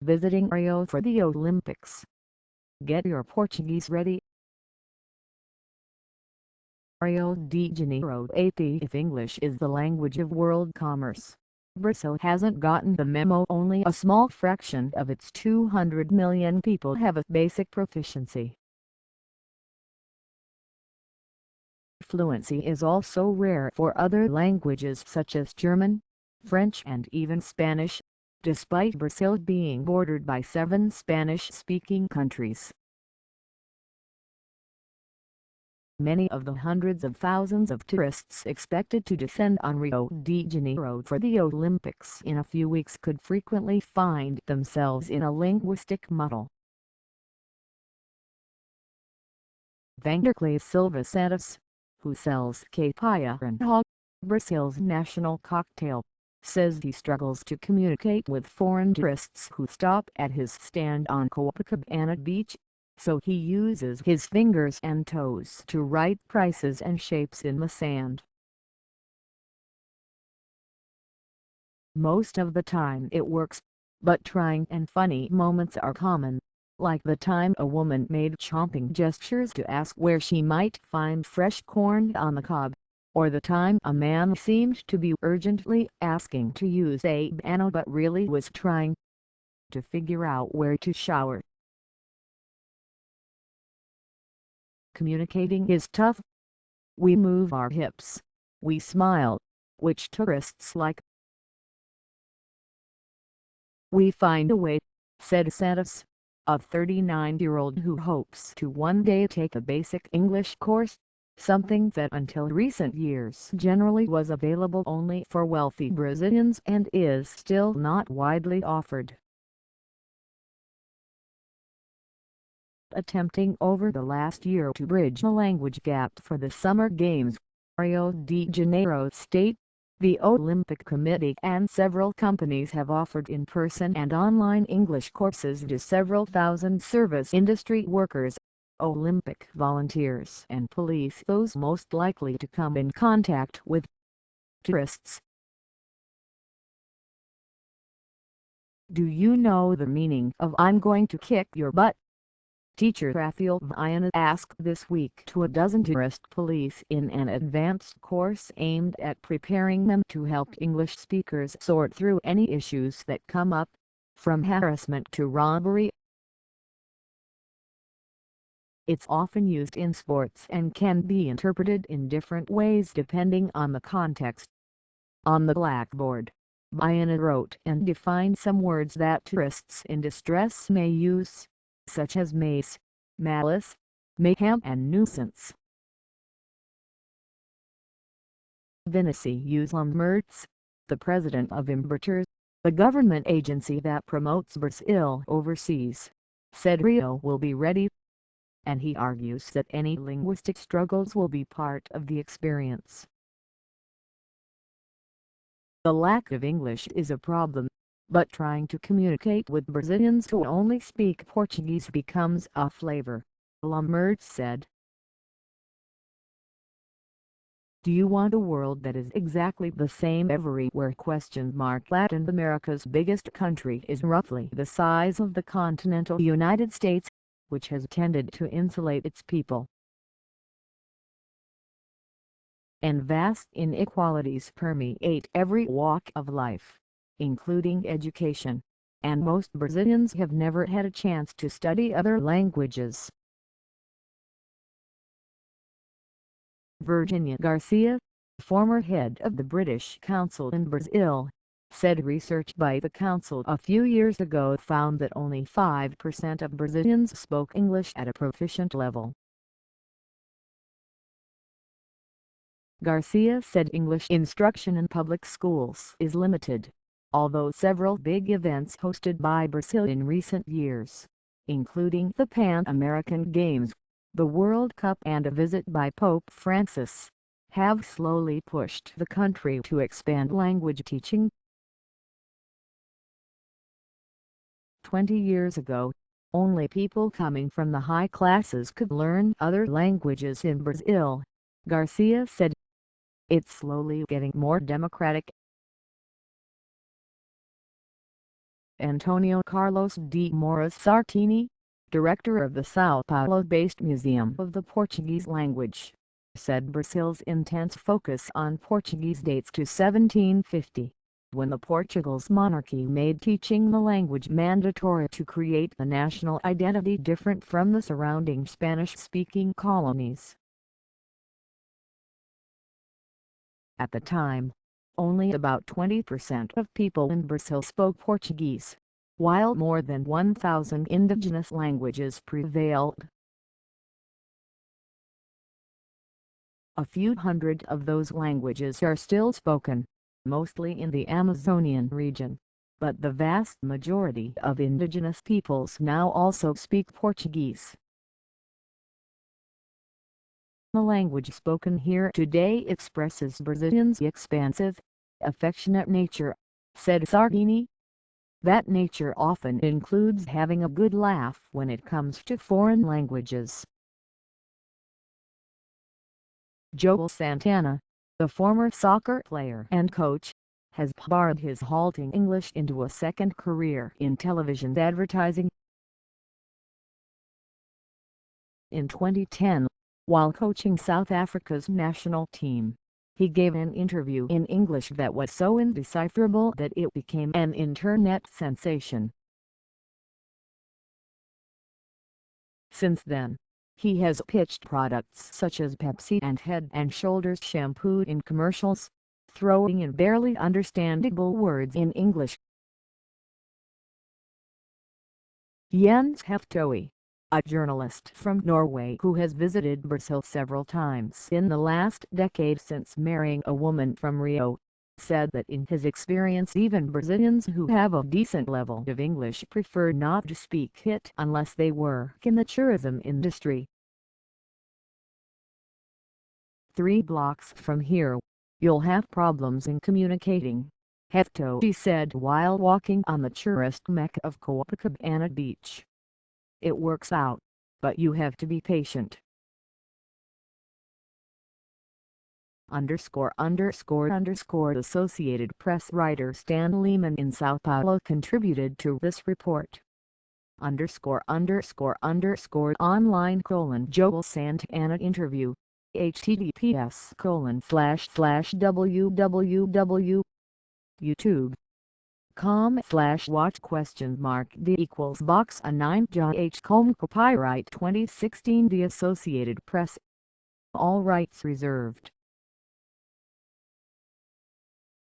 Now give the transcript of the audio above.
visiting Rio for the Olympics. Get your Portuguese ready. Rio de Janeiro 80. If English is the language of world commerce, Brazil hasn't gotten the memo. Only a small fraction of its 200 million people have a basic proficiency. Fluency is also rare for other languages such as German, French and even Spanish, despite Brazil being bordered by 7 Spanish-speaking countries. Many of the hundreds of thousands of tourists expected to descend on Rio de Janeiro for the Olympics in a few weeks could frequently find themselves in a linguistic muddle. Vanderlei Silva Santos, who sells caipirinha, Brazil's national cocktail, says he struggles to communicate with foreign tourists who stop at his stand on Copacabana Beach, so he uses his fingers and toes to write prices and shapes in the sand. Most of the time it works, but trying and funny moments are common, like the time a woman made chomping gestures to ask where she might find fresh corn on the cob, or the time a man seemed to be urgently asking to use a banana but really was trying to figure out where to shower. Communicating is tough. We move our hips, we smile, which tourists like. We find a way, said Santos, a 39-year-old who hopes to one day take a basic English course, something that until recent years generally was available only for wealthy Brazilians and is still not widely offered. Attempting over the last year to bridge the language gap for the Summer Games, Rio de Janeiro State, the Olympic Committee and several companies have offered in-person and online English courses to several thousand service industry workers, Olympic volunteers and police, those most likely to come in contact with tourists. Do you know the meaning of "I'm going to kick your butt"? Teacher Rafael Viana asked this week to a dozen tourist police in an advanced course aimed at preparing them to help English speakers sort through any issues that come up, from harassment to robbery. It's often used in sports and can be interpreted in different ways depending on the context. On the blackboard, Viana wrote and defined some words that tourists in distress may use, such as mace, malice, mayhem and nuisance. Vinicius Lamberts, the president of Embratur, the government agency that promotes Brazil overseas, said Rio will be ready, and he argues that any linguistic struggles will be part of the experience. The lack of English is a problem, but trying to communicate with Brazilians who only speak Portuguese becomes a flavor, Lamberts said. Do you want a world that is exactly the same everywhere? Latin America's biggest country is roughly the size of the continental United States, which has tended to insulate its people. And vast inequalities permeate every walk of life, including education, and most Brazilians have never had a chance to study other languages. Virginia Garcia, former head of the British Council in Brazil, said research by the Council a few years ago found that only 5% of Brazilians spoke English at a proficient level. Garcia said English instruction in public schools is limited, although several big events hosted by Brazil in recent years, including the Pan American Games, the World Cup and a visit by Pope Francis, have slowly pushed the country to expand language teaching. 20 years ago, only people coming from the high classes could learn other languages in Brazil, Garcia said. It's slowly getting more democratic. Antonio Carlos de Moraes Sartini, director of the São Paulo-based Museum of the Portuguese Language, said Brazil's intense focus on Portuguese dates to 1750, when the Portugal's monarchy made teaching the language mandatory to create a national identity different from the surrounding Spanish-speaking colonies. At the time, only about 20% of people in Brazil spoke Portuguese, while more than 1,000 indigenous languages prevailed. A few hundred of those languages are still spoken, mostly in the Amazonian region, but the vast majority of indigenous peoples now also speak Portuguese. The language spoken here today expresses Brazilians' expansive, affectionate nature, said Sartini. That nature often includes having a good laugh when it comes to foreign languages. Joel Santana, the former soccer player and coach, has borrowed his halting English into a second career in television advertising. In 2010, while coaching South Africa's national team, he gave an interview in English that was so indecipherable that it became an internet sensation. Since then, he has pitched products such as Pepsi and Head and Shoulders shampoo in commercials, throwing in barely understandable words in English. Jens Heftoe, a journalist from Norway who has visited Brazil several times in the last decade since marrying a woman from Rio, said that in his experience even Brazilians who have a decent level of English prefer not to speak it unless they work in the tourism industry. 3 blocks from here, you'll have problems in communicating, Heftoe said while walking on the tourist mecca of Copacabana Beach. It works out, but you have to be patient. Associated Press writer Stan Lehman in Sao Paulo contributed to this report. Online:Joel Santana interview, https://www. YouTube.com/watch?the=box a 9 H. Copyright 2016 The Associated Press. All rights reserved.